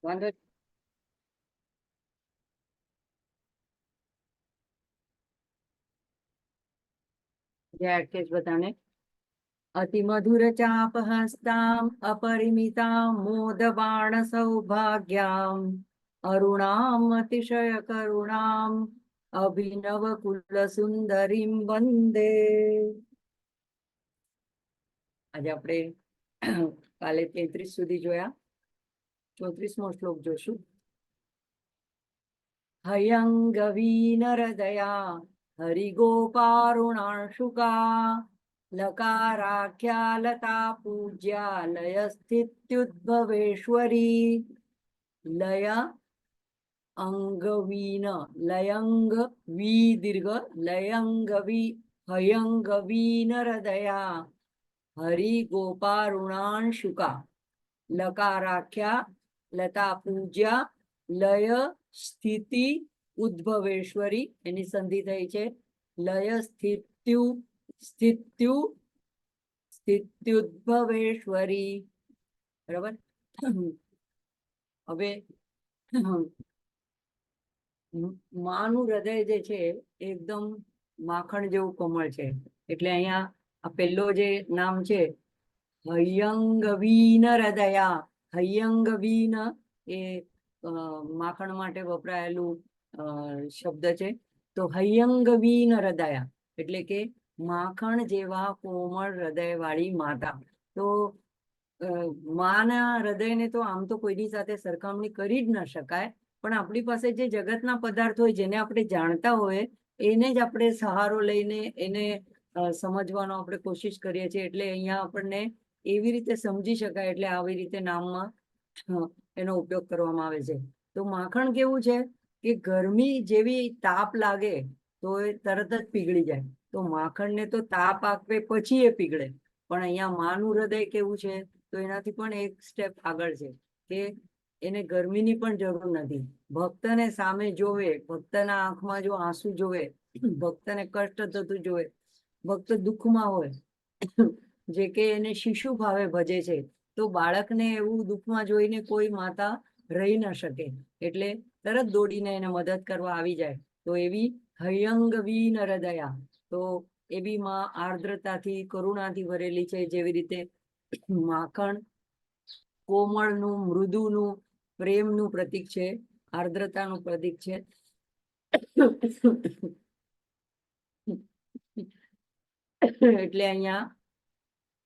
વાંધો બધાને અતિ મધુર ચાપહસ્તામ અપરિમિતામ મોદબાણ સૌભાગ્યામ અરુણામ અતિશય કરુણામ અભિનવ કુલ સુંદરીમ વંદે. આજે આપણે કાલે 33 સુધી જોયા. 34મો શ્લોક જોશું. હયંગવી નરદયા હરિગોપારુણાશુકા લકારાખ્યા લતા પૂજ્યા લય સ્થિત્યુદ્ભવેશ્વરી. લય અંગવીન લયંગ વી દીર્ઘ લયંગવી હયંગવીન હૃદયા હરિગોપારુણાશુકા લકારાખ્યા લતા પૂજ્યા લય સ્થિતિ ઉદ્ભવેશ્વરી. એની સંધિ થઈ છે લય સ્થિત્યુદ્ભવેશ્વરી. બરાબર. હવે માનું હૃદય જે છે એકદમ માખણ જેવું કોમળ છે. એટલે અહીંયા આ પહેલો જે નામ છે હયંગવીન હૃદયા. હયંગવીન એ માખણ માટે વપરાયેલું શબ્દ છે. તો હયંગવીન હૃદયા એટલે કે માખણ જેવા કોમળ હૃદય વાળી માતા. તો માના હૃદયને તો આમ તો કોઈની સાથે સરખામણી કરી જ ન શકાય, પણ આપણી પાસે જે જગતના પદાર્થ હોય જેને આપણે જાણતા હોય એને જ આપણે સહારો લઈને એને સમજવાનો આપણે કોશિશ કરીએ છીએ. એટલે અહીંયા આપણને એવી રીતે સમજી શકાય એટલે આવી રીતે નામમાં એનો ઉપયોગ કરવામાં આવે છે. તો માખણ કેવું છે કે ગરમી જેવી તાપ લાગે તો એ તરત જ પીગળી જાય. તો માખણને તો તાપ આપે પછી એ પીગળે. પણ અહીંયા માનું હૃદય કેવું છે તો એનાથી પણ એક સ્ટેપ આગળ છે કે એને ગરમીની પણ જરૂર નથી. ભક્તને સામે જોવે, ભક્તના આંખમાં જો આંસુ જોવે, ભક્તને કષ્ટ થતું જોવે, ભક્ત દુઃખમાં હોય જે કે એને શિશુ ભાવે ભજે છે, તો બાળકને એવું દુઃખમાં જોઈને કોઈ માતા રહી ન શકે. એટલે તરત દોડીને એને મદદ કરવા આવી જાય. તો એવી હયંગવીન હૃદયા. તો એવી માં આર્દ્રતાથી કરુણાથી ભરેલી છે. જેવી રીતે માખણ કોમળનું, મૃદુનું, પ્રેમનું પ્રતીક છે, આર્દ્રતાનું પ્રતીક છે. એટલે અહીંયા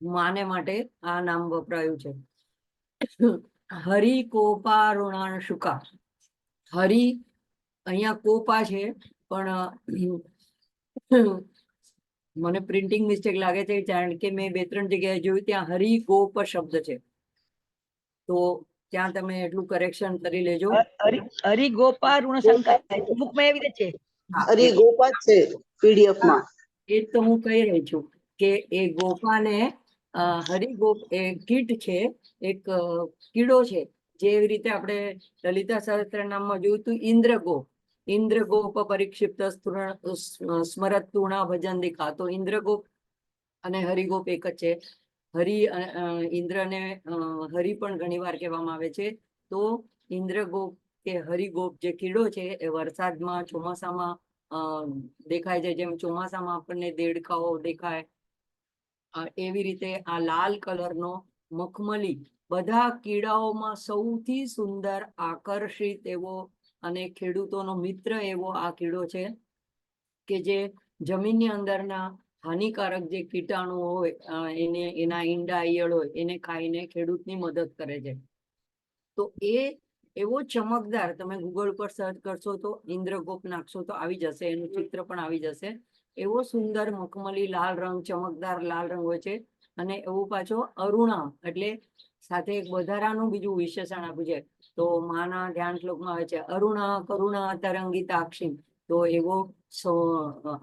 માને માટે આ નામ વપરાયું છે. હરિ કોપારુણાશુકા. હરિ અહીંયા કોપા છે, પણ મને પ્રિન્ટિંગ મિસ્ટેક લાગે છે કારણ કે મેં 2-3 જગ્યાએ જોયું ત્યાં હરિ ગોપ શબ્દ છે. તો ત્યાં તમે એટલું કરેક્શન કરી લેજો. હરિ ગોપારુણશંકા બુકમાં એવી રીતે છે. હરિ ગોપા છે પીડીએફ માં. એ તો હું કહી રહી છું કે એ ગોપાને હરિગોપ એ કીટ છે, એક કીડો છે. જેવી રીતે આપણે લલિતા સહસ્ત્રનામમાં જોયું હતું ઇન્દ્રગોપ. ઇન્દ્રગોપ પરિક્ષિપ્ત સ્મરત તૃણા ભજન દીખા. તો ઇન્દ્રગોપ અને હરિગોપ એક જ છે. હરિ ઇન્દ્રને હરિ પણ ઘણી વાર કહેવામાં આવે છે. તો ઇન્દ્રગોપ કે હરિગોપ જે કીડો છે એ વરસાદમાં, ચોમાસામાં દેખાય છે. જેમ ચોમાસામાં આપણને દેડકાઓ દેખાય એવી રીતે આ લાલ કલરનો મખમલી બધા કીડાઓમાં સૌથી સુંદર, આકર્ષિત એવો અને ખેડૂતોનો મિત્ર એવો આ કીડો છે કે જે જમીનની અંદરના હાનિકારક જે કીટાણુ હોય એને, એના ઈંડા ઈયળ હોય એને ખાઈને ખેડૂતની મદદ કરે છે. તો એ એવો ચમકદાર, તમે ગૂગલ પર સર્ચ કરશો તો ઇન્દ્રગોપ નાખશો તો આવી જશે, એનું ચિત્ર પણ આવી જશે. એવો સુંદર મખમલી લાલ રંગ, ચમકદાર લાલ રંગ હોય છે. અને એવું પાછો અરુણા એટલે સાથે એક વધારાનું બીજું વિશેષણ આપ્યું છે. તો માના ધ્યાન શ્લોકમાં આવે છે અરુણા કરુણા તરંગિતાક્ષી. તો એવો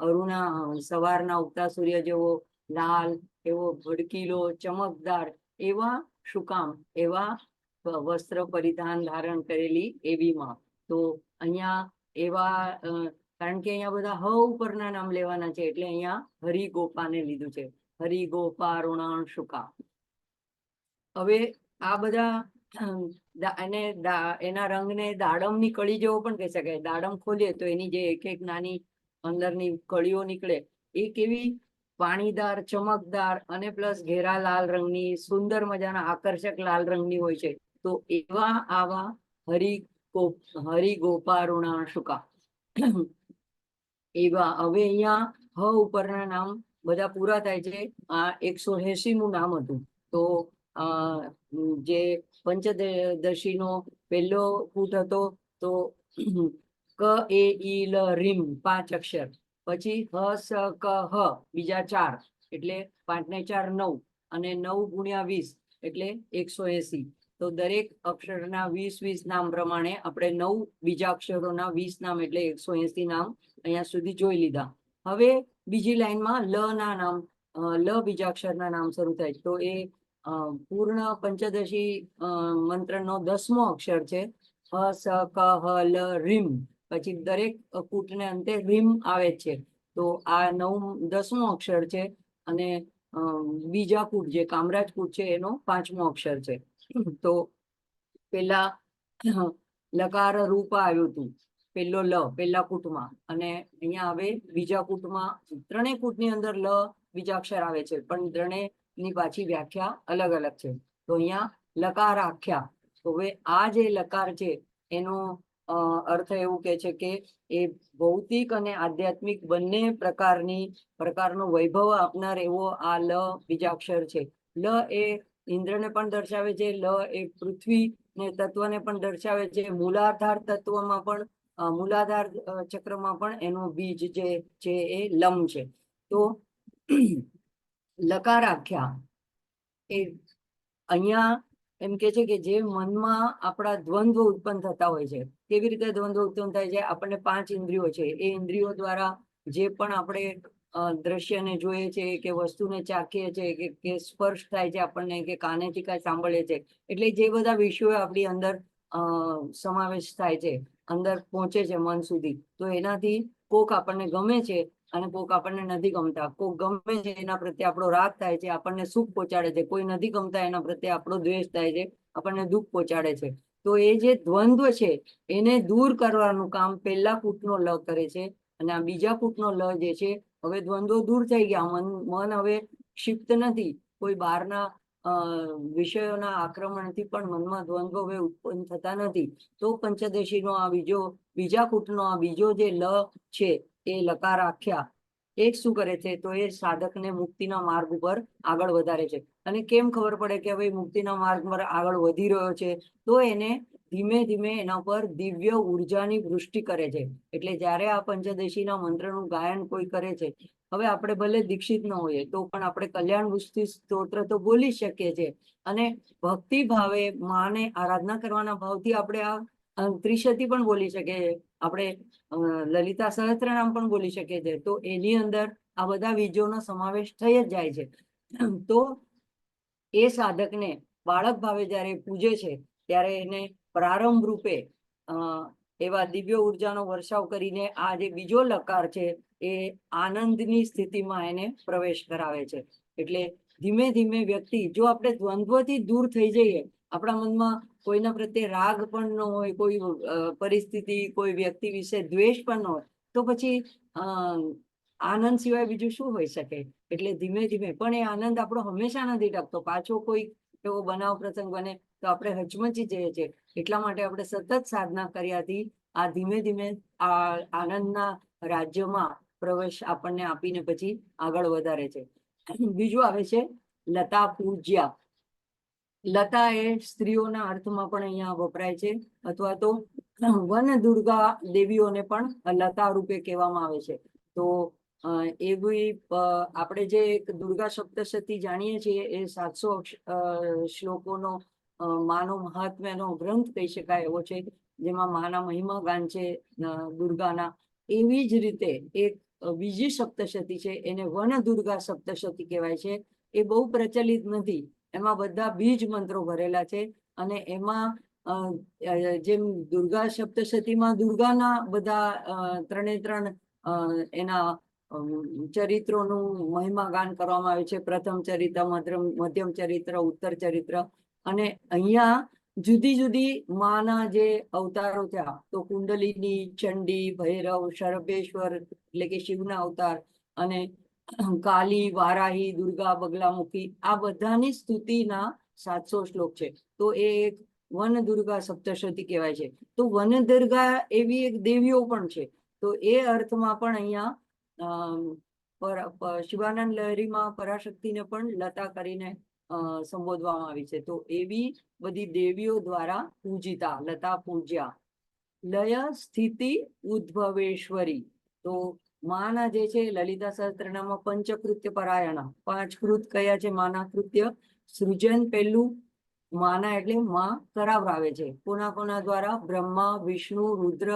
અરુણા સવારના ઉગતા સૂર્ય જેવો લાલ, એવો ભડકીલો, ચમકદાર એવા શું કામ એવા વસ્ત્ર પરિધાન ધારણ કરેલી એવી માં. તો અહીંયા એવા કારણ કે અહીંયા બધા હ ઉપરના નામ લેવાના છે એટલે અહીંયા હરિગોપાને લીધું છે. હરિગોપારુણાશુકા. હવે આ બધા એના રંગને દાડમની કળી જેવો પણ કહી શકાય. દાડમ ખોલીએ તો એની જે એક એક નાની અંદરની કળીઓ નીકળે એ કેવી પાણીદાર, ચમકદાર અને પ્લસ ઘેરા લાલ રંગની, સુંદર મજાના આકર્ષક લાલ રંગની હોય છે. તો એવા આવા હરિગોપારુણા શુકા એવા. હવે અહીંયા હ ઉપરના નામ બધા પૂરા થાય છે. આ 180મું નામ હતું. તો જે પંચદશીનો પહેલો કૂટ હતો તો ક એ ઈ લ રીમ 5 અક્ષર, પછી હ સ ક હ બીજા 4, એટલે 5 ને 4 9, અને 9 ગુણ્યા 20 એટલે 180. તો દરેક અક્ષરના 20 નામ પ્રમાણે આપણે 9 બીજા અક્ષરોના 20 નામ એટલે 180 નામ અહીંયા સુધી જોઈ લીધા. હવે બીજી લાઈનમાં લ ના નામ, લ બીજા અક્ષરના નામ શરૂ થાય. તો એ પૂર્ણ પંચદશી મંત્રનો 10મો અક્ષર છે. હ સ ક હ લ રીમ. પછી દરેક કૂટને અંતે રીમ આવે છે. તો આ 10મો અક્ષર છે. અને બીજા કૂટ જે કામરાજ કૂટ છે એનો 5મો અક્ષર છે. તો પેલા લકાર રૂપ આવ્યું હતું પેલો લ પેલા કૂટમાં, અને અહીંયા હવે બીજા કૂટમાં ત્રણેય કૂટની અંદર લ બીજા અક્ષર આવે છે, પણ ત્રણેયની પાછી વ્યાખ્યા અલગ અલગ છે. તો અહીંયા લકાર આખ્યા. તો હવે આ જે લકાર છે એનો અર્થ એવું કે છે કે એ ભૌતિક અને આધ્યાત્મિક બંને પ્રકારનો વૈભવ આપનાર એવો આ લ બીજા અક્ષર છે. લ એ ઇન્દ્રને પણ દર્શાવે છે. લ એ પૃથ્વી ને તત્વને પણ દર્શાવે છે. મૂલાધાર તત્વમાં પણ, મૂલાધાર ચક્રમાં પણ એનું બીજ જે છે એ લમ છે. તો લકાર આખ્યા એ અહીંયા એમ કે છે કે જે મનમાં આપણા દ્વંદ્વ ઉત્પન્ન થતા હોય છે. કેવી રીતે દ્વંદ્વ ઉત્પન્ન થાય છે? આપણને 5 ઇન્દ્રિયો છે. એ ઇન્દ્રિયો દ્વારા જે પણ આપણે દ્રશ્યને જોઈએ છે, કે વસ્તુને ચાખીએ છીએ, કે સ્પર્શ થાય છે આપણને, કે કાનેથી કાંઈ સાંભળીએ છે, એટલે જે બધા વિષયો આપણી અંદર સમાવેશ થાય છે, અંદર પહોંચે છે મન સુધી, તો એનાથી કોક આપણને ગમે છે અને કોક આપણને નથી ગમતા. કોક ગમે છે એના પ્રત્યે આપણો રાગ થાય છે, આપણને સુખ પહોંચાડે છે. કોઈ નથી ગમતા એના પ્રત્યે આપણો દ્વેષ થાય છે, આપણને દુઃખ પહોંચાડે છે. તો એ જે દ્વંદ્વ છે એને દૂર કરવાનું કામ પહેલા કૂટનો લ કરે છે. અને આ બીજા કૂટનો લ જે છે, હવે દ્વંદ્વો દૂર થઈ ગયા. મન હવે ક્ષિપ્ત નથી. કોઈ બહારના વિષયોના આક્રમણથી પણ મનમાં દ્વંદ્વ હવે ઉત્પન્ન થતા નથી. તો પંચદશીનો આ બીજા કૂટનો આ બીજો જે લ છે એ લકાર આખ્યા એ શું કરે છે? તો એ સાધકને મુક્તિના માર્ગ ઉપર આગળ વધારે છે. અને કેમ ખબર પડે કે હવે મુક્તિના માર્ગ પર આગળ વધી રહ્યો છે? તો એને ધીમે ધીમે એના પર દિવ્ય ઉર્જાની વૃષ્ટિ કરે છે. એટલે જ્યારે આ પંચદશીના મંત્રનું ગાયન કોઈ કરે છે, હવે આપણે ભલે દીક્ષિત ન હોઈએ તો પણ આપણે કલ્યાણ વૃષ્ટિ સ્તોત્ર તો બોલી શકીએ છીએ, અને ભક્તિ ભાવે માને આરાધના કરવાના ભાવથી આપણે આ ત્રિશતી પણ બોલી શકીએ, આપણે લલિતા સહસ્ત્રનામ પણ બોલી શકીએ છીએ. તો એની અંદર આ બધા બીજોનો સમાવેશ થઈ જ જાય છે. તો એ સાધકને બાળક ભાવે જ્યારે પૂજે છે ત્યારે એને પ્રારંભ રૂપે એવા દિવ્ય ઉર્જાનો વર્ષાવ કરીને આ જે બીજો લકાર છે એ આનંદની સ્થિતિમાં એને પ્રવેશ કરાવે છે. એટલે ધીમે ધીમે વ્યક્તિ, જો આપણે દ્વંદ્વથી દૂર થઈ જઈએ, આપણા મનમાં કોઈના પ્રત્યે રાગ પણ ન હોય, કોઈ પરિસ્થિતિ, કોઈ વ્યક્તિ વિશે દ્વેષ પણ ન હોય, તો પછી આનંદ સિવાય બીજું શું હોઈ શકે? એટલે ધીમે ધીમે, પણ એ આનંદ આપણો હંમેશા નથી ટકતો. પાછો કોઈ એવો બનાવ પ્રસંગ બને તો આપણે હચમચી જઈએ છીએ. એટલા માટે આપણે સતત સાધના કર્યાથી આ ધીમે ધીમે આ આનંદના રાજ્યમાં પ્રવેશ આપણને આપીને પછી આગળ વધારે છે. બીજું આવે છે લતા પૂજ્યા. લતા એ સ્ત્રીઓના અર્થમાં પણ અહીંયા વપરાય છે, અથવા તો વન દુર્ગા દેવીઓને પણ લતા રૂપે કહેવામાં આવે છે. તો એવી આપણે જે દુર્ગા સપ્તશતી જાણીએ છીએ એ 700 શ્લોકોનો માનો મહાત્મ્યનો ગ્રંથ કહી શકાય એવો છે, જેમાં માના મહિમા ગાન છે દુર્ગાના. એવી જ રીતે એક બીજી સપ્તશતી છે, એને વન દુર્ગા સપ્તશતી કહેવાય છે. એ બહુ પ્રચલિત નથી. એમાં બધા બીજ મંત્રો ભરેલા છે, અને એમાં જેમ દુર્ગા સપ્તશતીમાં દુર્ગાના બધા 3 એના ચરિત્રોનું મહિમા ગાન કરવામાં આવે છે. પ્રથમ ચરિત્ર, મધ્યમ ચરિત્ર, ઉત્તર ચરિત્ર. અને અહીંયા જુદી જુદી માના જે અવતારો થયા, તો કુંડલિની, ચંડી, ભૈરવ, શરભેશ્વર એટલે કે શિવના અવતાર, અને કાલી, વારાહી, દુર્ગા, બગલામુખી, આ બધાની સ્તુતિના 700 શ્લોક છે. તો એ એક વન દુર્ગા સપ્તશતી કહેવાય છે. તો વન દુર્ગા એવી એક દેવીઓ પણ છે. તો એ અર્થમાં પણ અહીંયા શિવાનંદ લહેરીમાં પરાશક્તિને પણ લતા કરીને સંબોધવામાં આવી છે. તો એવી બધી દેવીઓ દ્વારા પૂજિતા, લતા પૂજ્યા. લય સ્થિતિ ઉદ્ભવેશ્વરી, તો માના જે છે લલિતા સહસ્ત્રનામમાં પંચકૃત્ય પરાયણા, 5 કૃત કયા છે માના કૃત્ય? સૃજન પહેલું માના એટલે માં કરાવરાવે છે. કોના કોના દ્વારા? બ્રહ્મા, વિષ્ણુ, રુદ્ર,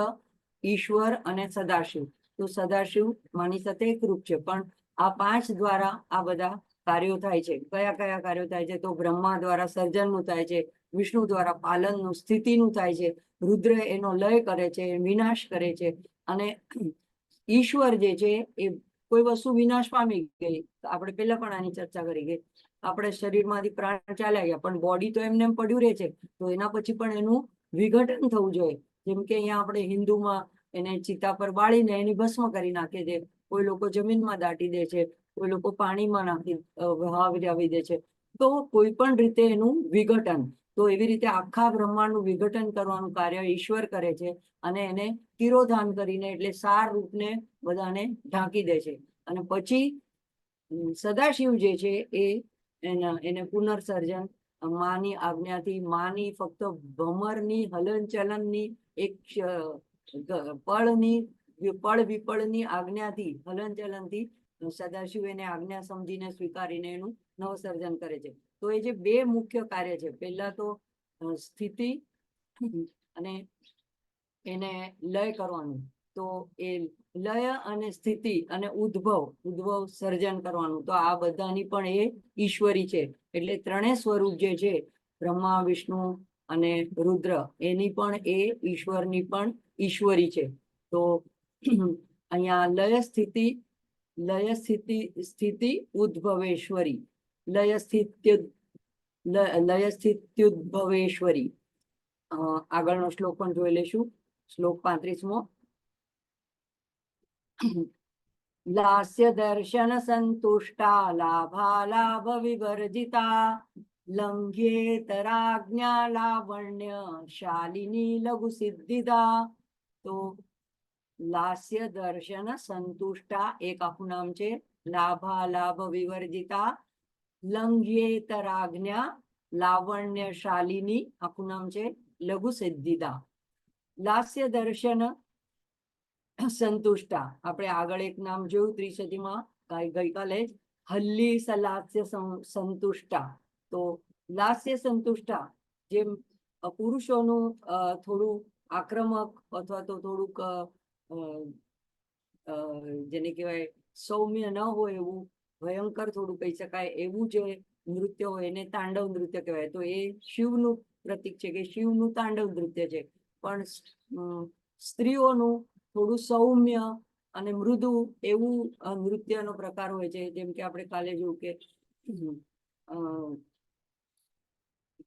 ઈશ્વર અને સદાશિવ. તો સદાશિવ માની સાથે એકરૂપ છે, પણ આ 5 દ્વારા આ બધા કાર્યો થાય છે. કયા કયા કાર્યો થાય છે? તો બ્રહ્મા દ્વારા સર્જનનું થાય છે, વિષ્ણુ દ્વારા પાલનનું, સ્થિતિનું થાય છે, રુદ્ર એનો લય કરે છે, વિનાશ કરે છે, અને ઈશ્વર જે છે એ કોઈ વસ્તુ વિનાશ પામી ગઈ, આપણે પહેલા પણ આની ચર્ચા કરી ગઈ, આપણે શરીરમાંથી પ્રાણ ચાલ્યા ગયા, પણ બોડી તો એમને એમ પડ્યું રહે છે. તો એના પછી પણ એનું વિઘટન થવું જોઈએ. જેમ કે અહીંયા આપણે હિન્દુમાં એને ચિતા પર બાળીને એની ભસ્મ કરી નાખે છે, કોઈ લોકો જમીનમાં દાટી દે છે, કોઈ લોકો પાણીમાં નાખી વહાવી દે છે. તો કોઈ પણ રીતે એનું વિઘટન, તો એવી રીતે આખા બ્રહ્માંડનું વિઘટન કરવાનું કાર્ય ઈશ્વર કરે છે, અને એને તિરોધાન કરીને એટલે સાર રૂપને બધાને ઢાંકી દે છે. અને પછી સદાશિવ જે છે એને પુનર્સર્જન માની આજ્ઞાથી, માની ફક્ત ભમરની હલનચલનની એક પળ વિપળની આજ્ઞાથી, હલનચલનથી સદાશિવ એને આજ્ઞા સમજીને સ્વીકારીને એનું નવસર્જન કરે છે. તો એ જે 2 મુખ્ય કાર્ય છે, પહેલા તો સ્થિતિ અને એને લય કરવાનું. તો એ લય અને સ્થિતિ અને ઉદ્ભવ સર્જન કરવાનું. તો આ બધાની પણ એ ઈશ્વરી છે. એટલે 3 સ્વરૂપ જે છે બ્રહ્મા, વિષ્ણુ અને રુદ્ર, એની પણ એ ઈશ્વરની પણ ઈશ્વરી છે. તો અહીંયા લય સ્થિતિ ઉદ્ભવેશ્વરી, લય સ્થિત્યુદ્ભવેશ્વરી. આગળનો શ્લોક પણ જોઈ લેશું. શ્લોક 35મો. લાસ્ય દર્શન સંતુષ્ટા, લાભાલાભ વિવર્જિતા, લંઘ્યેતરાજ્ઞા લાવણ્ય શાલિની લઘુ સિદ્ધિદા. તો લાસ્ય દર્શન સંતુષ્ટા એક આખું નામ છે. લાભાલાભ વિવર્જિતા, લંઘ્યેતરાજ્ઞા લાવણ્ય શાલિની આખું નામ છે લઘુ સિદ્ધિદા. લાસ્ય દર્શન સંતુષ્ટા, આપણે આગળ એક નામ જોયું ત્રિશતીમાં ગઈકાલે જ, હલ્લી સલાસ્ય સંતુષ્ટા. તો લાસ્ય સંતુષ્ટા, જે પુરુષોનું થોડું આક્રમક અથવા તો થોડુંક જેને કહેવાય સૌમ્ય ન હોય એવું, ભયંકર થોડું કહી શકાય એવું જે નૃત્ય હોય એને તાંડવ નૃત્ય કહેવાય. તો એ શિવનું પ્રતીક છે કે શિવનું તાંડવ નૃત્ય છે. પણ સ્ત્રીઓનું થોડું સૌમ્ય અને મૃદુ એવું નૃત્યનો પ્રકાર હોય છે. જેમ કે આપણે કાલે જોયું કે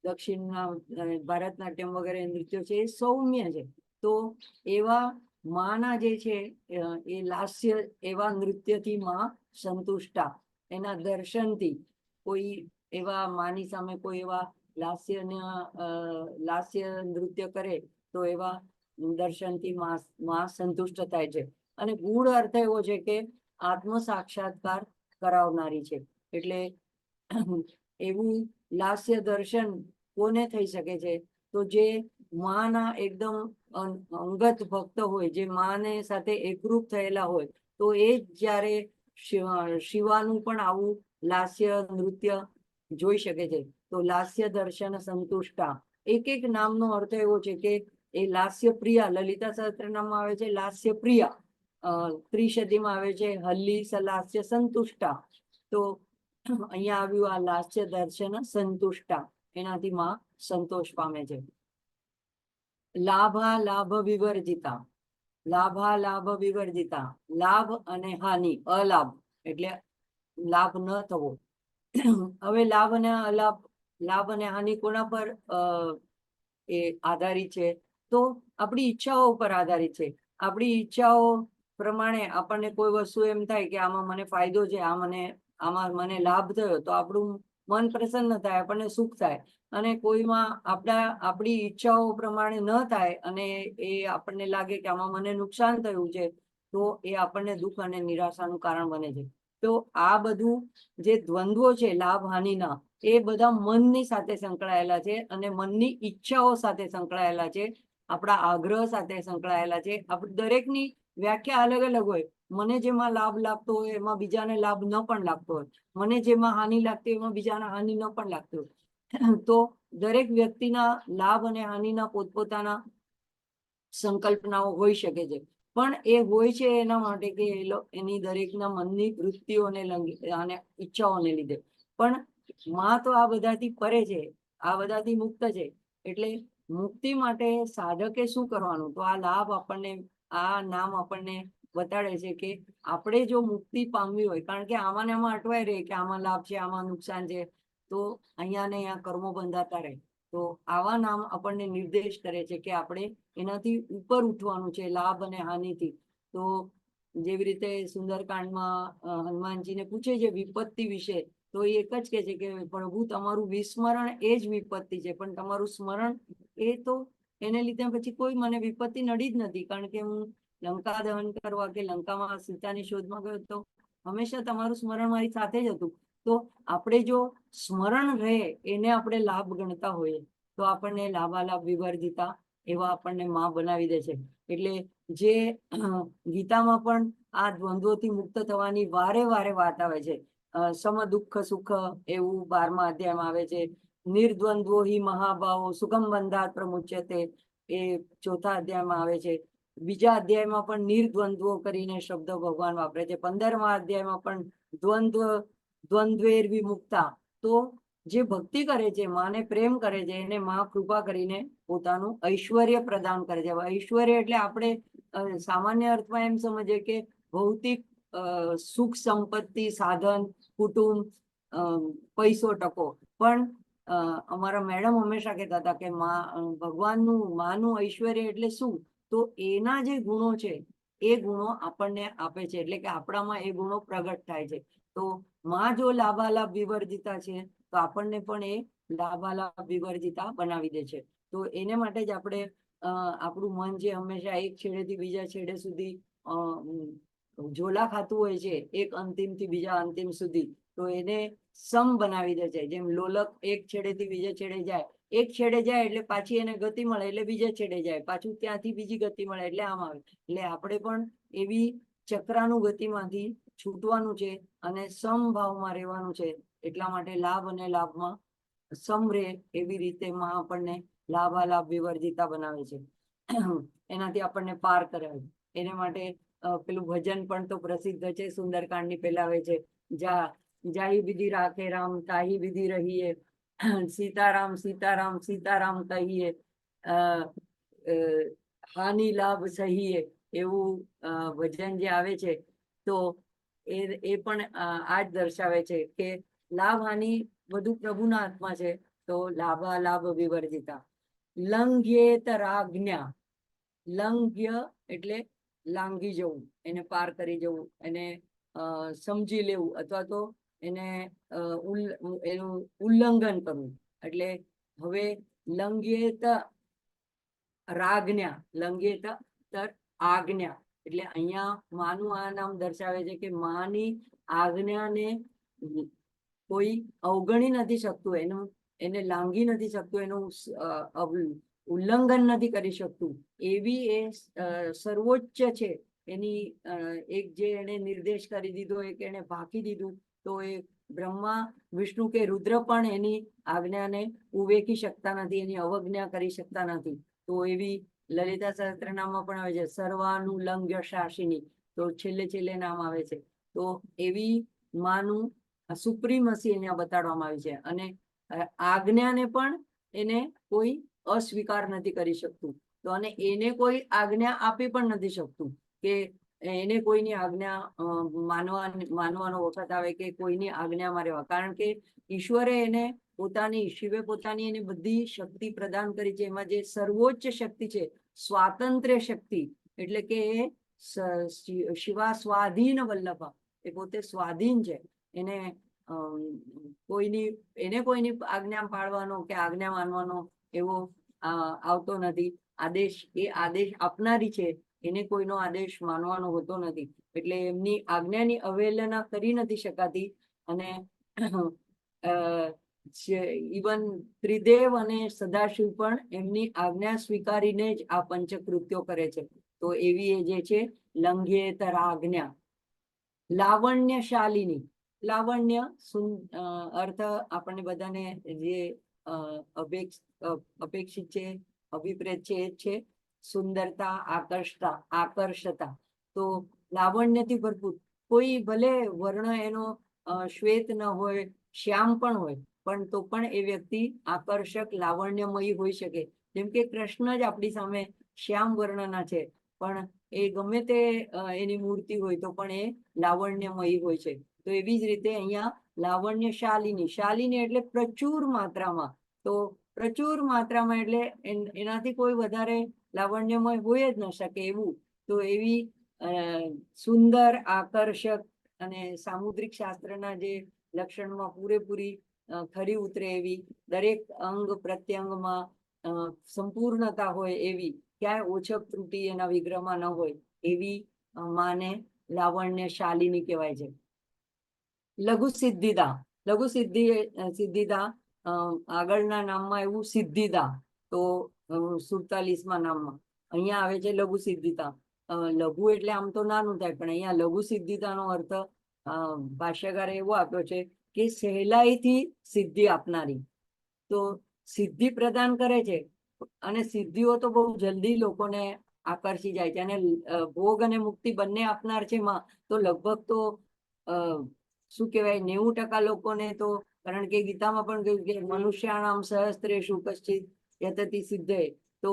દક્ષિણના ભારતનાટ્યમ વગેરે નૃત્યો છે એ સૌમ્ય છે. તો એવા માના જે છે એ લાસ્ય એવા નૃત્યથી માં સંતુષ્ટા, એના દર્શનથી કોઈ એવા માની સામે કોઈ એવા લાસ્ય નૃત્ય કરે તો એવા દર્શનથી માં સંતુષ્ટ થાય છે. અને ગૂઢ અર્થ એવો છે કે આત્મ સાક્ષાત્કાર કરાવનારી છે. એટલે એવું લાસ્ય દર્શન કોને થઈ શકે છે? તો જે માના એકદમ અંગત ભક્ત હોય, જે માને સાથે એકરૂપ થયેલા હોય, તો એ જ જ્યારે શિવાનું પણ આવું લાસ્ય નૃત્ય જોઈ શકે છે. તો લાસ્ય દર્શન સંતુષ્ટા, એક નામનો અર્થ એવો છે કે એ લાસ્ય પ્રિયા, લલિતા સહસ્ત્રનામમાં આવે છે લાસ્ય પ્રિયા, ત્રિશતીમાં આવે છે હલ્લી સલાસ્ય સંતુષ્ટા. તો અહીંયા આવ્યું આ લાસ્ય દર્શન સંતુષ્ટા, એનાથી માં સંતોષ પામે છે. લાભ વિવર્જિતા, લાભ અને હાનિ, અલાભ એટલે લાભ ન થવો. હવે લાભ અને હાનિ કોના પર એ આધારિત છે, તો આપણી ઈચ્છાઓ ઉપર આધારિત છે. આપણી ઈચ્છાઓ પ્રમાણે આપણને કોઈ વસ્તુ એમ થાય કે આમાં મને ફાયદો છે, આમાં મને લાભ થયો, તો આપણું મન પ્રસન્ન થાય, આપણને સુખ થાય. અને કોઈમાં આપણી ઈચ્છાઓ પ્રમાણે ન થાય અને એ આપણને લાગે કે આમાં મને નુકસાન થયું છે, તો એ આપણને દુઃખ અને નિરાશાનું કારણ બને છે. તો આ બધું જે દ્વંદ્વો છે લાભ હાનિના, એ બધા મનની સાથે સંકળાયેલા છે અને મનની ઈચ્છાઓ સાથે સંકળાયેલા છે, આપણા આગ્રહ સાથે સંકળાયેલા છે. દરેકની વ્યાખ્યા અલગ અલગ હોય. મને જેમાં લાભ લાગતો હોય એમાં બીજાને લાભ ન પણ લાગતો હોય, મને જેમાં હાનિ લાગતી હોય એમાં બીજાને હાનિ ન પણ લાગતી હોય. તો દરેક વ્યક્તિના લાભ અને હાનિના પોતપોતાના સંકલ્પનાઓ હોઈ શકે છે, પણ એ હોય છે એના માટે કે એની દરેકના મનની વૃત્તિઓને અને ઈચ્છાઓને લીધે. પણ માં તો આ બધાથી પરે છે, આ બધાથી મુક્ત છે. એટલે મુક્તિ માટે સાધકે શું કરવાનું? તો આ લાભ આપણને, આ નામ આપણને બતાડે છે કે આપણે જો મુક્તિ પામવી હોય, કારણ કે આમાં ને આમાં અટવાય રહે કે આમાં લાભ છે, આમાં નુકસાન છે, તો અહીંયા ને અહીંયા કર્મો બંધાતા રહે. તો આવા નામ આપણને નિર્દેશ કરે છે કે આપણે એનાથી ઉપર ઉઠવાનું છે, લાભ અને હાનિથી. તો જેવી રીતે સુંદરકાંડમાં હનુમાનજીને પૂછે છે વિપત્તિ વિશે, તો એ એક જ કહે છે કે પ્રભુ તમારું વિસ્મરણ એ જ વિપત્તિ છે, પણ તમારું સ્મરણ એ તો એને લીધે પછી કોઈ મને વિપત્તિ નડી જ નથી, કારણ કે હું લંકા દહન કરવા કે લંકામાં સીતાની શોધમાં ગયો તો હંમેશા તમારું સ્મરણ મારી સાથે જ હતું. તો આપણે જો સ્મરણ રહે એને આપણે લાભ ગણતા હોઈએ, તો આપણને લાભાલાભ વિવર્જિતા એવા આપણને માં બનાવી દે છે. એટલે જે ગીતામાં પણ આ દ્વંદ્વોથી મુક્ત થવાની વારે વારે વાત આવે છે. સમ દુઃખ સુખ એવું 12મા અધ્યાયમાં આવે છે. નિર્દ્વંદ્વો હિ મહાભાવો સુખમ બંધાત પ્રમુચ્યતે એ 4થા અધ્યાયમાં આવે છે. બીજા અધ્યાયમાં પણ નિર્દ્વંદ્વો કરીને શબ્દ ભગવાન વાપરે છે. 15મા અધ્યાયમાં પણ દ્વંદ્વેર વિમુક્તા. તો જે ભક્તિ કરે છે, માને પ્રેમ કરે છે, એને માં કૃપા કરીને પોતાનું ઐશ્વર્ય પ્રદાન કરે છે. ઐશ્વર્ય એટલે આપણે સામાન્ય અર્થમાં એમ સમજીએ કે ભૌતિક સુખ સંપત્તિ, સાધન, કુટુંબ, પૈસો ટકો. પણ અમારા મેડમ હંમેશા કહેતા હતા કે માનું ઐશ્વર્ય એટલે શું? તો એના જે ગુણો છે એ ગુણો આપણને આપે છે, એટલે કે આપણામાં એ ગુણો પ્રગટ થાય છે. તો માં જો લાભાલાભ વિવર્જિતા છે, તો આપણને પણ એ લાભાલાભ વિવર્જિતા બનાવી દે છે. તો એને માટે જ આપણે આપણું મન જે હંમેશા એક છેડેથી બીજા છેડે સુધી ઝોલા ખાતું હોય છે, એક અંતિમથી બીજા અંતિમ સુધી, તો એને સમ બનાવી દે છે. જેમ લોલક એક છેડેથી બીજા છેડે જાય, એક છેડે જાય એટલે પાછી એને ગતિ મળે એટલે બીજા છેડે જાય, પાછું ત્યાંથી બીજી ગતિ મળે એટલે આમ આવે. એટલે આપણે પણ એવી ચક્રાનુગતિમાંથી છૂટવાનું છે અને સમભાવમાં રહેવાનું છે. એટલા માટે લાભ અને લાભમાં સમ રહે એવી રીતે માં આપણને લાભાલાભ વિવર્જિતા બનાવે છે. એનાથી આપણને પાર કરાવે. એના માટે પેલું ભજન પણ તો પ્રસિદ્ધ છે, સુંદરકાંડની પહેલા આવે છે. જાહી વિધિ રાખે રામ તાહી વિધિ રહીએ, સીતારામ સીતારામ સીતારામ કહીએ, હાનિ લાભ સહીએ, એવું ભજન જે આવે છે. તો એ પણ આ જ દર્શાવે છે કે લાભ હાનિ બધું પ્રભુના હાથમાં છે. તો લાભાલાભ વિવર્જિતા. લંઘ્યેત રાજ્ઞા. લંઘ્ય એટલે લાંઘી જવું, એને પાર કરી જવું, એને સમજી લેવું, અથવા તો એને એનું ઉલ્લંઘન કરવું. એટલે હવે લંઘ્યેત રાજ્ઞા, લંઘ્યેત આજ્ઞા, એટલે અહીંયા માનું આ નામ દર્શાવે છે કે માની આજ્ઞાને કોઈ અવગણી નથી શકતું, એને લાંઘી નથી શકતું, એનું ઉલ્લંઘન નથી કરી શકતું. એવી એ સર્વોચ્ચ છે એની એક જે એને નિર્દેશ કરી દીધો, એક એને ભાંકી દીધું, તો એ બ્રહ્મા વિષ્ણુ કે રુદ્ર પણ એની આજ્ઞાને ઉવેખી શકતા નથી, એની અવજ્ઞા કરી શકતા નથી. તો એવી લલિતા સહસ્ત્રનામમાં પણ આવે છે સર્વાનુલંઘ્ય શાસિની, તો છેલ્લે નામ આવે છે. તો એવી માનું સુપ્રીમસી અહીંયા બતાડવામાં આવી છે. અને આજ્ઞાને પણ એને કોઈ અસ્વીકાર નથી કરી શકતું. તો અને એને કોઈ આજ્ઞા આપી પણ નથી શકતું કે એને કોઈની આજ્ઞા માનવાનો વખત આવે કે કોઈની આજ્ઞામાં રહેવા, કારણ કે ઈશ્વરે એને શિવે પોતાની એને બધી શક્તિ પ્રદાન કરી છે. એમાં જે સર્વોચ્ચ શક્તિ છે સ્વાતંત્ર્ય શક્તિ, એટલે કે શિવા સ્વાધીન વલ્લભ, એ પોતે સ્વાધીન છે. એને કોઈની આજ્ઞા પાળવાનો કે આજ્ઞા માનવાનો એવો આવતો નથી. આદેશ આપનારી છે, એને કોઈનો આદેશ માનવાનો હોતો નથી. એટલે એમની આજ્ઞાની અવહેલના કરી નથી શકાતી. અને ઇવન ત્રિદેવ અને સદાશિવ પણ એમની આજ્ઞા સ્વીકારીને જ આ પંચકૃત્યો કરે છે. તો એવી એ જે છે લંઘ્યેતર આજ્ઞા. લાવણ્યશાલિની, લાવણ્ય અર્થ આપણને બધાને જે અપેક્ષિત છે, અભિપ્રેત છે, એ છે સુંદરતા, આકર્ષતા. તો લાવણ્યથી ભરપૂર, કોઈ ભલે વર્ણ એનો શ્વેત ન હોય, શ્યામ પણ હોય, પણ તો પણ એ વ્યક્તિ આકર્ષક લાવણ્યમયી હોઈ શકે. જેમ કે કૃષ્ણ જ આપણી સામે શ્યામ વર્ણના છે, પણ એ ગમે તે એની મૂર્તિ હોય તો પણ એ લાવણ્યમયી હોય છે. તો એવી જ રીતે અહીંયા લાવણ્યશાલિની, શાલિની એટલે પ્રચુર માત્રામાં. તો પ્રચુર માત્રામાં એટલે એનાથી કોઈ વધારે લાવણ્યમય હોય જ ન શકે એવું. તો એવી સુંદર, આકર્ષક અને સામુદ્રિક શાસ્ત્રના જે લક્ષણમાં પૂરેપૂરી ખરી ઉતરે એવી, દરેક અંગ પ્રત્યંગમાં સંપૂર્ણતા હોય એવી, ક્યાંય ઓછપ ત્રુટિ એના વિગ્રહમાં ન હોય એવી માને લાવણ્યશાલિની કહેવાય છે. લઘુ સિદ્ધિદા, લઘુ સિદ્ધિદા આગળના નામમાં એવું સિદ્ધિદા, તો 47માં નામમાં અહીંયા આવે છે લઘુ સિદ્ધિદા. લઘુ એટલે આમ તો નાનું થાય, પણ અહીંયા લઘુ સિદ્ધિદાનો અર્થ ભાષ્યકારે એવો આપ્યો છે કે સહેલાઈથી સિદ્ધિ આપનારી. તો સિદ્ધિ પ્રદાન કરે છે, અને સિદ્ધિઓ તો બહુ જલ્દી લોકોને આકર્ષી જાય છે. અને ભોગ અને મુક્તિ બંને આપનાર છે માં, તો લગભગ તો શું કહેવાય 90% લોકોને તો, કારણ કે ગીતામાં પણ કહ્યું કે મનુષ્યાણામ સહસ્ત્રેષુ કશ્ચિત યતતિ સિદ્ધે. તો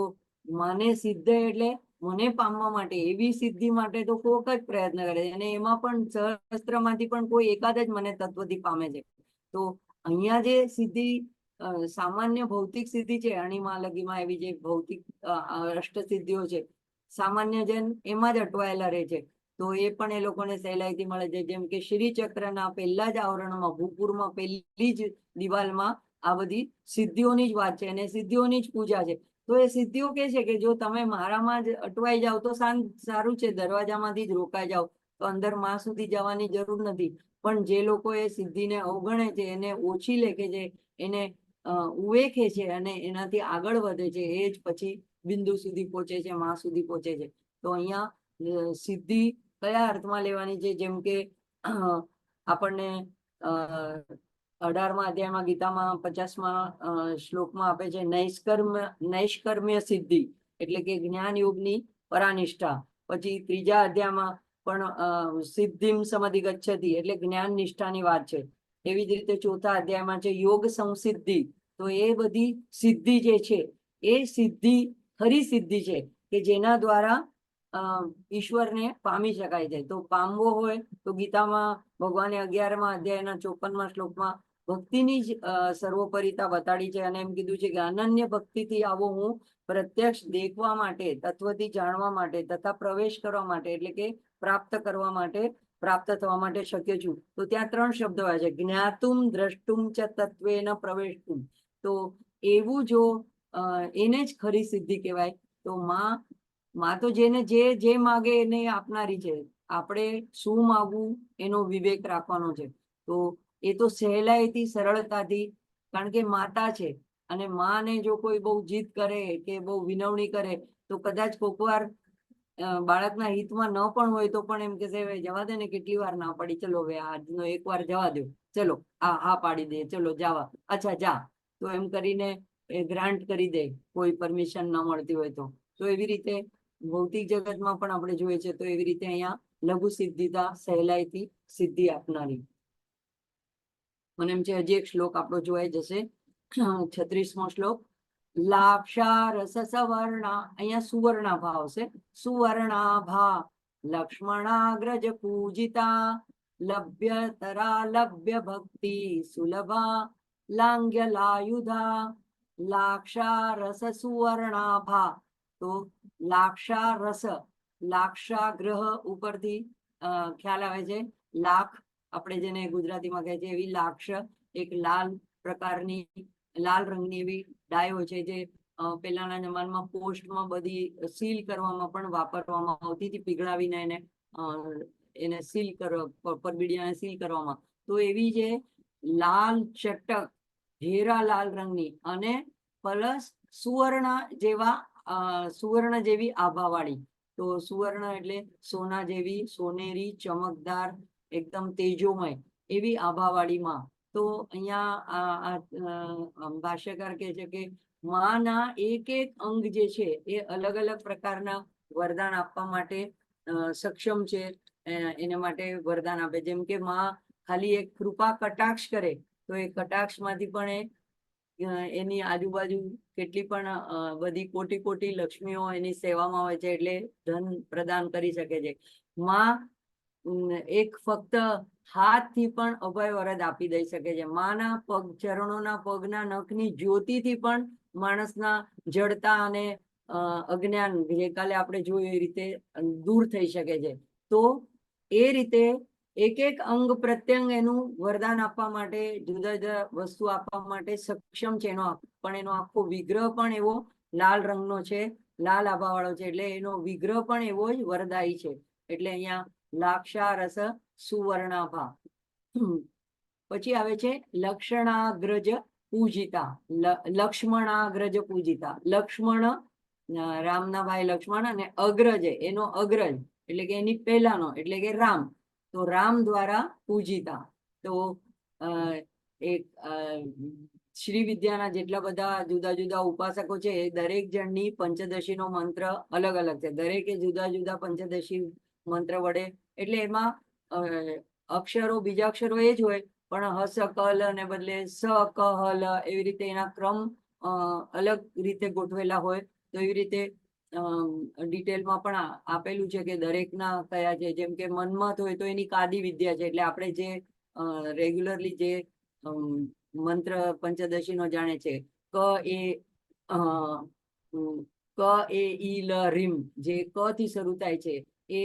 મને સિદ્ધ એટલે મને પામવા માટે, એવી સિદ્ધિ માટે તો કોક જ પ્રયત્ન કરે છે, અને એમાં પણ સહસ્ત્રમાંથી પણ કોઈ એકાદ જ મને તત્વથી પામે છે. તો અહીંયા જે સિદ્ધિ સામાન્ય ભૌતિક સિદ્ધિ છે, અણીમાં લગીમાં એવી જે ભૌતિક અષ્ટ સિદ્ધિઓ છે, સામાન્ય જન એમાં જ અટવાયેલા રહે છે. તો એ પણ એ લોકોને સહેલાઈથી મળે છે. જેમ કે શ્રી ચક્રના પહેલા જ આવરણમાં, ભૂપૂરમાં પહેલી જ દિવાલમાં આ બધી સિદ્ધિઓની જ વાત છે, અને સિદ્ધિઓની જ પૂજા છે. તો એ સિદ્ધિઓ કે છે કે જો તમે મારામાં જ અટવાઈ જાઓ તો સારું છે, દરવાજામાંથી જ રોકાઈ જાઓ, તો અંદર માં સુધી જવાની જરૂર નથી. પણ જે લોકો એ સિદ્ધિને અવગણે છે, એને ઓછી લેખે છે, એને ઉવેખે છે અને એનાથી આગળ વધે છે, એ જ પછી બિંદુ સુધી પહોંચે છે, માં સુધી પહોંચે છે. તો અહીંયા સિદ્ધિ કયા અર્થમાં લેવાની છે? જેમ કે આપણને 18મા અધ્યાયમાં ગીતામાં 50મા શ્લોકમાં આપે છે નૈષ્કર્મ્ય સિદ્ધિ, એટલે કે જ્ઞાન યોગની પરાનિષ્ઠા. પછી 3જા અધ્યાયમાં પણ સિદ્ધિમ સમધિગચ્છતિ, એટલે જ્ઞાન નિષ્ઠાની વાત છે. એવી જ રીતે 4થા અધ્યાયમાં છે યોગ સંસિદ્ધિ. તો એ બધી સિદ્ધિ જે છે એ સિદ્ધિ ખરી સિદ્ધિ છે કે જેના દ્વારા ઈશ્વરને પામી શકાય છે. તો પામવો હોય તો ગીતામાં ભગવાને 11મા અધ્યાયના 54મા શ્લોકમાં ભક્તિની જ સર્વોપરિતા બતાડી છે, અને એમ કીધું છે કે અનન્ય ભક્તિથી આવો હું પ્રત્યક્ષ દેખવા માટે, તત્વથી જાણવા માટે તથા પ્રવેશ કરવા માટે, એટલે કે પ્રાપ્ત કરવા માટે, પ્રાપ્ત થવા માટે શક્ય છું. તો ત્યાં 3 શબ્દો આવે છે, જ્ઞાતુમ, દ્રષ્ટુમ ચ તત્વેન પ્રવેષ્ટુમ. તો એવું જો એને જ ખરી સિદ્ધિ કહેવાય. તો માં તો જેને જે માગે એને આપનારી છે. આપણે શું માગવું એનો વિવેક રાખવાનો છે. તો એ તો સહેલાઈથી, સરળતાથી, કારણ કે માતા છે, અને માને જો કોઈ બહુ જીદ કરે કે બહુ વિનવણી કરે તો કદાચ કોક વાર બાળકના હિતમાં ન પણ હોય તો પણ એમ કહેશે જવા દે ને, કેટલી વાર ના પાડી, ચલો હવે આજનો એક વાર જવા દો, ચલો હા પાડી દે, ચલો જવા, અચ્છા જા. તો એમ કરીને ગ્રાન્ટ કરી દે કોઈ પરમિશન ન મળતી હોય તો. તો એવી રીતે ભૌતિક જગતમાં પણ આપણે જોઈએ છે. તો એવી રીતે અહીંયા લઘુ સિદ્ધિતા, સહેલાઈથી સિદ્ધિ આપનારી. મને એમ છે હજી એક શ્લોક આપણો જોવાઈ જશે, 36મો શ્લોક. લાક્ષા રસ સવર્ણા, અહીંયા સુવર્ણાભા આવશે. સુવર્ણાભા લક્ષ્મણાગ્રજ પૂજિતા લભ્યતરા લભ્ય ભક્તિ સુલભા લાંગ્ય લાયુધા લાક્ષા રસ સુવર્ણાભા. તો લાક્ષા રસ, લાક્ષા ગ્રહ ઉપરથી ખ્યાલ આવે છે. લાખ આપણે જેને ગુજરાતીમાં કહે છે એવી લાક્ષ એક લાલ પ્રકારની, લાલ રંગની એવી ડાય હોય છે જે પહેલાના જમાનામાં પોસ્ટમાં બધી સીલ કરવામાં પણ વાપરવામાં આવતી હતી, પીગળાવીને એને સીલ કરવા, પરબીડિયાને સીલ કરવામાં. તો એવી જે લાલ ચટક ઘેરા લાલ રંગની અને પ્લસ સુવર્ણ જેવા સુવર્ણ જેવી આભાવાળી. તો સુવર્ણ એટલે સોના જેવી, સોનેરી, ચમકદાર, એકદમ તેજોમય એવી આભાવાળીમાં. તો અહીંયા ભાષ્યકાર કહે છે કે માના એક એક અંગ જે છે એ અલગ અલગ પ્રકારના વરદાન આપવા માટે સક્ષમ છે. એના માટે વરદાન આપે. જેમ કે માં ખાલી એક કૃપા કટાક્ષ કરે તો એ કટાક્ષમાંથી પણ એની આજુબાજુ કેટલી પણ બધી કોટી કોટી લક્ષ્મીઓ એની સેવામાં હોય છે, એટલે ધન પ્રદાન કરી શકે છે. માં એક ફક્ત હાથથી પણ અભય વરદ આપી દઈ શકે છે. માના પગ, ચરણોના પગના નખની જ્યોતિથી પણ માણસના જડતા અને અજ્ઞાન જે કાલે આપણે જોયું એ રીતે દૂર થઈ શકે છે. તો એ રીતે એક એક અંગ પ્રત્યંગ એનું વરદાન આપવા માટે, જુદા જુદા વસ્તુ આપવા માટે સક્ષમ છે. પણ એનો આખો વિગ્રહ પણ એવો લાલ રંગનો છે, લાલ આભાવાળો છે, એટલે એનો વિગ્રહ પણ એવો જ વરદાયી છે. એટલે અહીંયા લાક્ષા રસ સુવર્ણાભા. પછી આવે છે લક્ષણાગ્રજ પૂજિતા. લક્ષ્મણાગ્રજ પૂજિતા. લક્ષ્મણ, રામના ભાઈ લક્ષ્મણ, અને અગ્રજ એનો અગ્રજ એટલે કે એની પહેલાનો એટલે કે રામ. તો રામ દ્વારા પૂજિતા. તો એક શ્રી વિદ્યાના જેટલા બધા જુદા જુદા ઉપાસકો છે એ દરેક જણની પંચદશીનો મંત્ર અલગ અલગ છે. દરેકે જુદા જુદા પંચદશી મંત્ર વડે, એટલે એમાં અક્ષરો, બીજા અક્ષરો એ જ હોય, પણ હસ કલ ને બદલે સ ક હલ એવી રીતે એના ક્રમ અલગ રીતે ગોઠવેલા હોય. તો એવી રીતે ડિટેલમાં પણ આપેલું છે કે દરેકના કયા છે. જેમ કે મન્મથ હોય તો એની કાદી વિદ્યા છે, એટલે આપણે જે રેગ્યુલરલી જે મંત્ર પંચદશીનો જાણે છે, ક એ ઈ લ રીમ, જે ક થી શરૂ થાય છે એ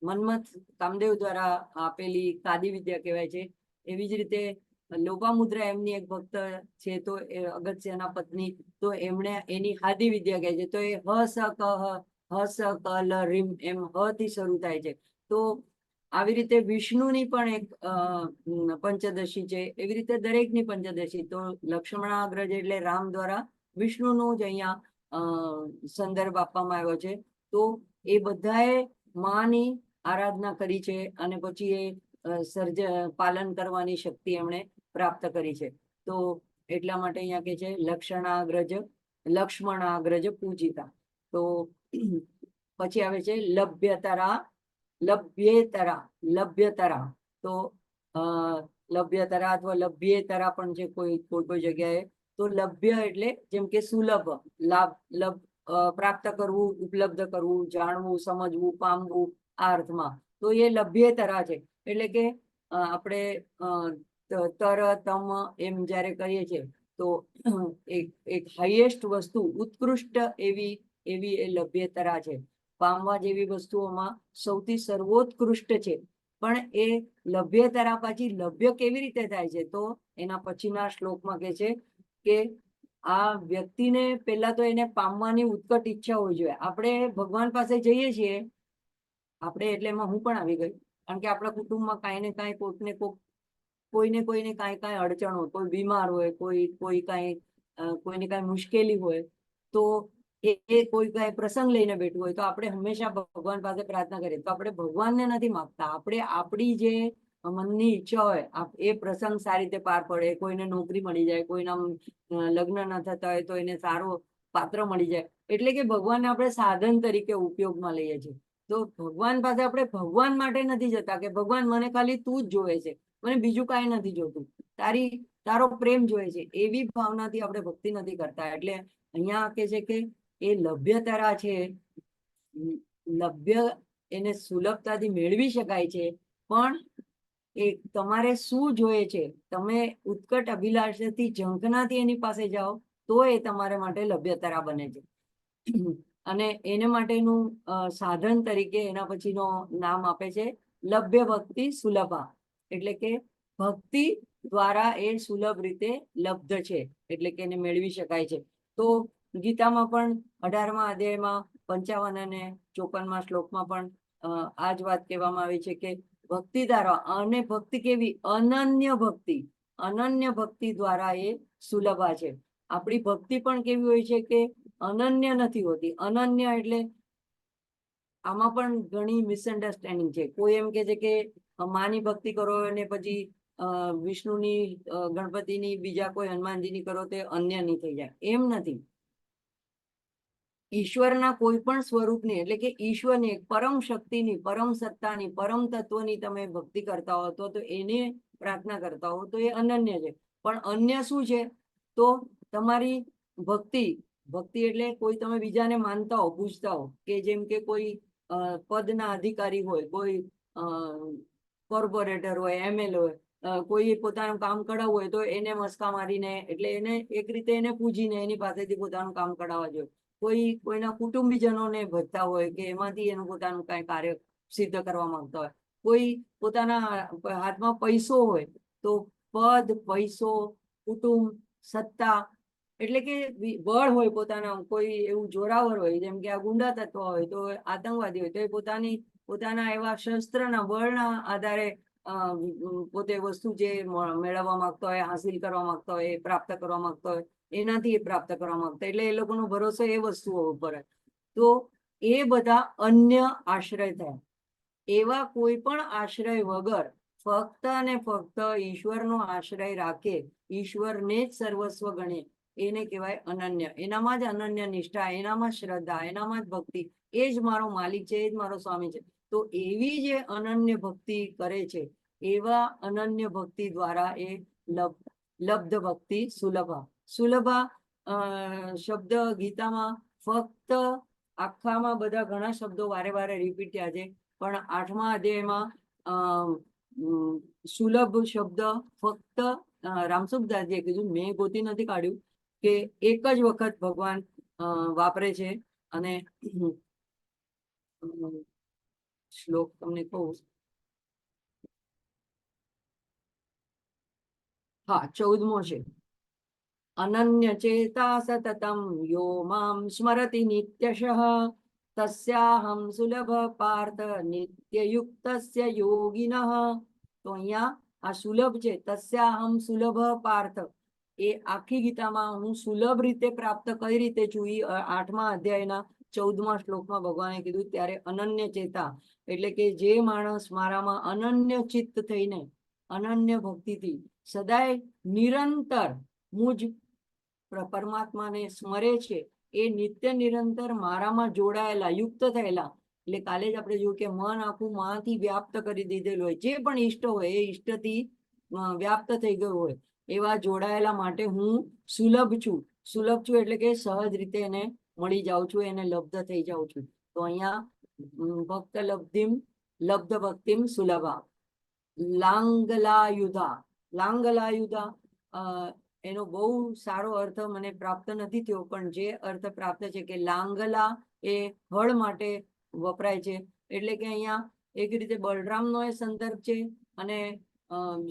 મન્મથ કામદેવ દ્વારા આપેલી કાદી વિદ્યા કહેવાય છે. એવી જ રીતે લોપામુદ્રા એમની એક ભક્ત છે, તો એ અગત્યના પત્ની, તો એમણે એની હાદી વિદ્યા કહે છે. તો એ હ સ ક લ રીમ એમ હ થી શરૂ થાય છે. તો આવી રીતે વિષ્ણુની પણ એક પંચદશી છે. એવી રીતે દરેકની પંચદશી. તો લક્ષ્મણાગ્રજ એટલે રામ દ્વારા વિષ્ણુનું જ અહીંયા સંદર્ભ આપવામાં આવ્યો છે. તો એ બધાએ માની આરાધના કરી છે અને પછી એ પાલન કરવાની શક્તિ એમણે પ્રાપ્ત કરી છે. તો એટલા માટે અહીંયા કે છે લક્ષ્મણાગ્રજ પૂજિતા. તો પછી આવે છે લભ્યતરા. તો લભ્યતરા અથવા લભ્યેતરા પણ છે કોઈ જગ્યાએ. તો લભ્ય એટલે જેમ કે સુલભ, લાભ પ્રાપ્ત કરવું, ઉપલબ્ધ કરવું, જાણવું, સમજવું, પામવું, આ અર્થમાં. તો એ લભ્યેતરા છે. એટલે કે આપણે તર, તમ એમ જ્યારે કરીએ છીએ તો એક હાઈએસ્ટ વસ્તુ, ઉત્કૃષ્ટ એવી એ લભ્યેતરા છે. પામવા જેવી વસ્તુઓમાં સૌથી સર્વોત્કૃષ્ટ છે. પણ એ લભ્યતરા પછી લભ્ય કેવી રીતે થાય છે? તો એના પછીના શ્લોકમાં કહે છે કે આ વ્યક્તિને પહેલા તો એને પામવાની ઉત્કટ ઈચ્છા હોવી જોઈએ. આપણે ભગવાન પાસે જઈએ છીએ, આપણે એટલે એમાં હું પણ આવી ગઈ, કારણ કે આપણા કુટુંબમાં કાંઈ ને કાંઈ કોઈને કાંઈ અડચણ હોય, કોઈ બીમાર હોય, કોઈને કાંઈ મુશ્કેલી હોય, તો એ કોઈ કાંઈ પ્રસંગ લઈને બેઠું હોય, તો આપણે હંમેશા ભગવાન પાસે પ્રાર્થના કરીએ. તો આપણે ભગવાનને નથી માંગતા, આપણે આપણી જે મનની ઈચ્છા હોય એ પ્રસંગ સારી રીતે પાર પડે, કોઈને નોકરી મળી જાય, કોઈના લગ્ન ન થતા હોય તો એને સારો પાત્ર મળી જાય. એટલે કે ભગવાનને આપણે સાધન તરીકે ઉપયોગમાં લઈએ છીએ. તો ભગવાન પાસે આપણે ભગવાન માટે નથી જતા કે ભગવાન મને ખાલી તું જ જોવે છે, મને બીજું કાંઈ નથી જોતું, તારો પ્રેમ જોવે છે, એવી ભાવનાથી આપણે ભક્તિ નથી કરતા. એટલે અહીંયા કે છે કે એ લભ્યતરા છે. લભ્ય એને સુલભતાથી મેળવી શકાય છે, પણ એ તમારે શું જોઈએ છે, તમે ઉત્કટ અભિલાષાથી ઝંખનાથી એની પાસે જાઓ તો એ તમારા માટે લભ્યતરા બને છે. અને એને માટેનું સાધન તરીકે એના પછીનો નામ આપે છે લભ્ય ભક્તિ સુલભા, એટલે કે ભક્તિ દ્વારા એ સુલભ રીતે લબ્ધ છે, એટલે કે એને મેળવી શકાય છે. તો ગીતામાં પણ 18મા અધ્યાયમાં 55 અને 54મા શ્લોકમાં પણ આ જ વાત કહેવામાં આવી છે કે ભક્તિ દ્વારા, અને ભક્તિ કેવી, અનન્ય ભક્તિ દ્વારા એ સુલભા છે. આપણી ભક્તિ પણ કેવી હોય છે કે અનન્ય નથી હોતી. અનન્ય એટલે આમાં પણ ઘણી મિસઅન્ડરસ્ટેન્ડિંગ છે. કોઈ એમ કે છે કે માની ભક્તિ કરો અને પછી વિષ્ણુની, ગણપતિની, બીજા કોઈ હનુમાનજીની કરો તો અન્ય નહીં થઈ જાય, એમ નથી. ઈશ્વરના કોઈ પણ સ્વરૂપની, એટલે કે ઈશ્વરની, પરમ શક્તિની, પરમ સત્તાની, પરમ તત્વની તમે ભક્તિ કરતા હો તો એને પ્રાર્થના કરતા હો તો એ અનન્ય છે. પણ અન્ય શું છે? તો તમારી ભક્તિ એટલે કોઈ તમે બીજાને માનતા હો, પૂજતા હો, કે જેમ કે કોઈ પદના અધિકારી હોય, કોઈ કોર્પોરેટર હોય, MLA હોય, કોઈ પોતાનું કામ કઢાવવું હોય તો એને મસ્કા મારીને, એટલે એને એક રીતે એને પૂજીને એની પાસેથી પોતાનું કામ કઢાવવા જોઈએ. કોઈના કુટુંબીજનોને ભજતા હોય કે એમાંથી એનું પોતાનું કઈ કાર્ય સિદ્ધ કરવા માંગતા હોય. કોઈ પોતાના હાથમાં પૈસો હોય તો પદ, પૈસો, કુટુંબ, સત્તા, એટલે કે બળ હોય પોતાના, કોઈ એવું જોરાવર હોય જેમ કે આ ગુંડા તત્વ હોય, તો આતંકવાદી હોય તો એ પોતાના એવા શસ્ત્રના બળના આધારે પોતે વસ્તુ જે મેળવવા માંગતા હોય, હાસિલ કરવા માંગતા હોય, પ્રાપ્ત કરવા માંગતા હોય, એનાથી એ પ્રાપ્ત કરવા માંગતા, એટલે એ લોકોનો ભરોસો એ વસ્તુઓ ઉપર. તો એ બધા અન્ય આશ્રય થયા. એવા કોઈ પણ આશ્રય વગર ફક્ત અને ફક્ત ઈશ્વરનો આશ્રય રાખે, ઈશ્વરને જ સર્વસ્વ ગણે, એને કહેવાય અનન્ય. એનામાં જ અનન્ય નિષ્ઠા, એનામાં શ્રદ્ધા, એનામાં જ ભક્તિ, એ જ મારો માલિક છે, એ જ મારો સ્વામી છે. તો એવી જે અનન્ય ભક્તિ કરે છે, એવા અનન્ય ભક્તિ દ્વારા એ લબ્ધ ભક્તિ સુલભા. સુલભા શબ્દ ગીતામાં ફક્ત, આખામાં બધા ઘણા શબ્દો વારે વારે રિપીટ થયા છે, પણ 8મા અધ્યાયમાં સુલભ શબ્દ ફક્ત રામસુખદાસજીએ કીધું, મેં ગોતી નથી કાઢ્યું, કે એક જ વખત ભગવાન વાપરે છે. અને શ્લોક તમને કહું, હા, 14મો છે. અનન્ય ચેતા સતતમ યો મામ સ્મરતિ નિત્યશઃ તસ્યાહમ સુલભ પાર્થ નિત્યયુક્તસ્ય યોગિનઃ. તો અહીંયા આ સુલભ છે, તસ્યાહમ સુલભ પાર્થ. એ આખી ગીતામાં હું સુલભ રીતે પ્રાપ્ત કઈ રીતે છું, 8મા અધ્યાયના 14મા શ્લોકમાં ભગવાને કીધું. ત્યારે અનન્ય ચેતા એટલે કે જે માણસ મારામાં અનન્ય ચિત્ત થઈને, અનન્ય ભક્તિથી સદાય નિરંતર મુજ પરમાત્માને સ્મરે છે, એ નિત્ય નિરંતર મારામાં જોડાયેલા, યુક્ત થયેલા, એટલે કાલે જ આપણે જોયું કે મન આખું માંથી વ્યાપ્ત કરી દીધેલું હોય, જે પણ ઈષ્ટ હોય એ ઈષ્ટથી વ્યાપ્ત થઈ ગયું હોય, એવા જોડાયેલા માટે હું સુલભ છું. સુલભ છું એટલે કે સહજ રીતે એને મળી જાઉં છું, એને લબ્ધ થઈ જાઉં છું. તો અહીંયા ભક્ત લબ્ધ ભક્તિમ સુલભા. લાંગલાયુધા, લાંગલાયુધા એનો બહુ સારો અર્થ મને પ્રાપ્ત નથી થયો, પણ જે અર્થ પ્રાપ્ત છે કે લાંગલા એ હળ માટે વપરાય છે, એટલે કે અહીંયા એક રીતે બલરામનો એ સંદર્ભ છે, અને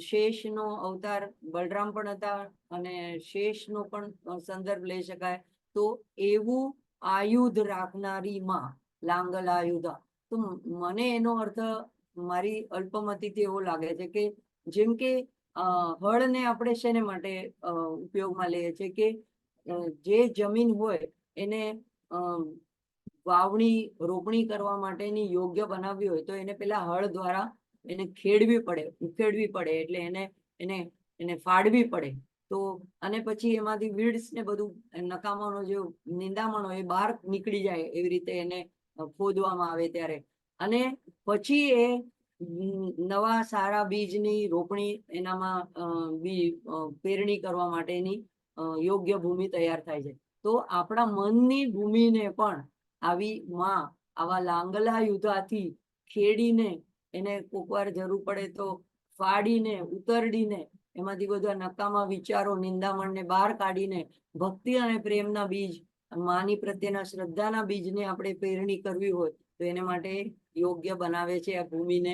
શેષનો અવતાર બલરામ પણ હતા, અને શેષનો પણ સંદર્ભ લઈ શકાય. તો એવું આયુધ રાખનારી માં, લાંગલાયુધા. તો મને એનો અર્થ મારી અલ્પમતીથી એવો લાગે છે કે જેમ કે હળને આપણે શેને માટે ઉપયોગમાં લઈએ છીએ કે જે જમીન હોય એને વાવણી, રોપણી કરવા માટેની યોગ્ય બનાવવી હોય તો એને પેલા હળ દ્વારા એને ખેડવી પડે, ઉખેડવી પડે, એટલે એને ફાડવી પડે. તો અને પછી એમાંથી વીડ્સ ને બધું નકામાનો જે નિંદામણો એ બહાર નીકળી જાય, એવી રીતે એને ખોદવામાં આવે ત્યારે. અને પછી એ નવા સારા બીજની રોપણી, એનામાં પેરણી કરવા માટેની યોગ્ય ભૂમિ તૈયાર થાય છે. તો આપણા મનની ભૂમિને પણ આવી માં આવા લાંગલા યુધાથી ખેડીને એને કોક વાર જરૂર પડે તો ફાડીને ઉતરડીને એમાંથી બધા નકામા વિચારો નિંદામણને બહાર કાઢીને ભક્તિ અને પ્રેમના બીજ માની પ્રત્યેના શ્રદ્ધાના બીજને આપણે પેરણી કરવી હોય તો એને માટે યોગ્ય બનાવે છે આ ભૂમિને,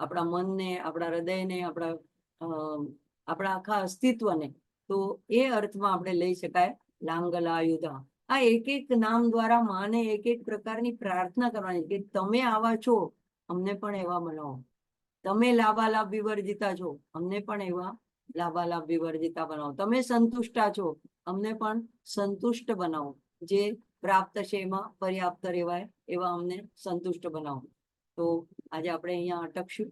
આપણા મનને, આપણા હૃદયને, આપણા આખા અસ્તિત્વને. તો એ અર્થમાં આપણે લઈ શકાય લાંગલાયુધા. આ એક એક નામ દ્વારા માને એક એક પ્રકારની પ્રાર્થના કરવાની કે તમે આવા છો, અમને પણ એવા બનાવો. તમે લાભાલાભ વિવર્જિતા છો, અમને પણ એવા લાભાલાભ વિવર્જિતા બનાવો. તમે સંતુષ્ટા છો, અમને પણ સંતુષ્ટ બનાવો. જે પ્રાપ્ત છે એમાં પર્યાપ્ત રહેવાય એવા અમને સંતુષ્ટ બનાવો. તો આજે આપણે અહીંયા અટકશું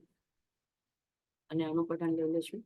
અને આનું પઠન લઈ લઈશું.